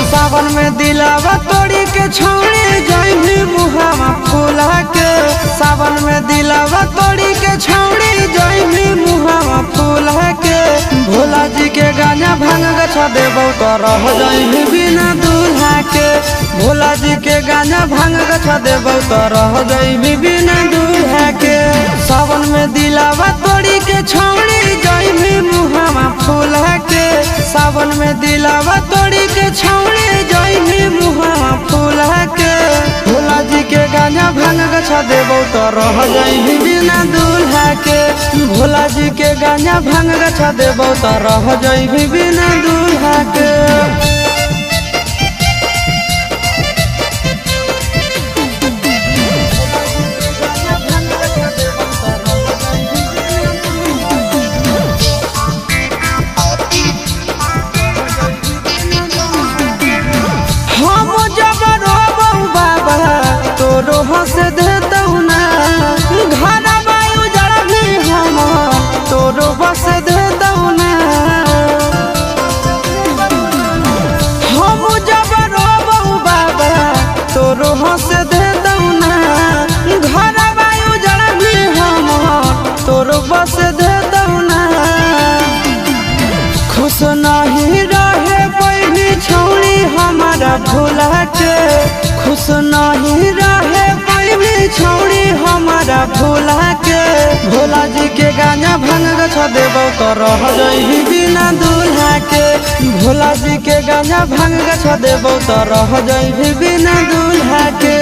सावन में दिलावा तोड़ी के छौड़ी जाइबी मुहावा फूला के। सावन में दिलावा तोड़ी के छौड़ी जाइबी मुहावा फूला के। भोला जी के गाना भांग गछा देबो तो रह जाइबी बिना दूल्हा के। भोला जी के गाना भांग गछा देबो तो रह जाइबी बिना दूल्हा के। सावन में दिलावा तोड़ी के छौड़ी जाइबी मुहावा फूला के। सावन में दिलावा तोड़ी के छौड़ी जाइबी मुहावा फूला के। भोला जी के गाना भांग गछा देबो तो रह जाइबी बिना दूल्हा के। भोला जी के गाना भांग गछा देबो तो रह जाइबी बिना दूल्हा के। हंस देतौ ना घर वायु जड़ भी हम तोरो बस देतौ ना। हम जब रोबौ बाबा तोरो हंस देतौ ना घर वायु जड़ भी हम तोरो बस देतौ ना। खुश नहीं रहे कोई भी छौड़ी हमारा भोला के। खुश नहीं रहे कोई भी छौड़ी हमारा भोला के। भोला जी के गाना भांग गछा देबो तो रह जाइबी बिना दूल्हा के। भोला जी के गाना भांग गछा देबो तो रह जाइबी बिना दूल्हा के।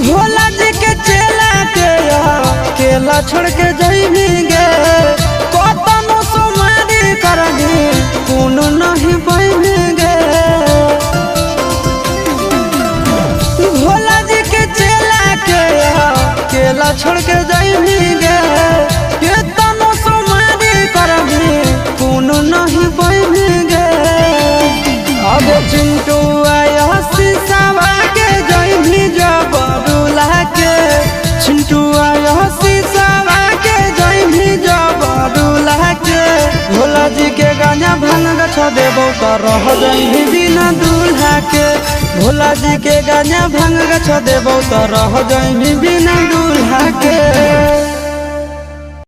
भोला जी के चेला के केला छोड़ के जाइबी गे। कतनो सोमारी करही कोनो नहीं पाइबी गे। भोला जी के चेला के केला छोड़ के जाइबी गे। कतनो सोमारी करही कोनो नहीं पाइबी गे। अब चिंटू आया शीशावा के जाइबी जबरुला के। चिंटू आया शीशावा के जाइबी जबरुला के। भोला जी के गाना भांग गछा देबो तो रह जाइबी बिना दूल्हा के। भोला जी के गाना भांग गछा देबो तो रह जाइबी बिना दूल्हा के।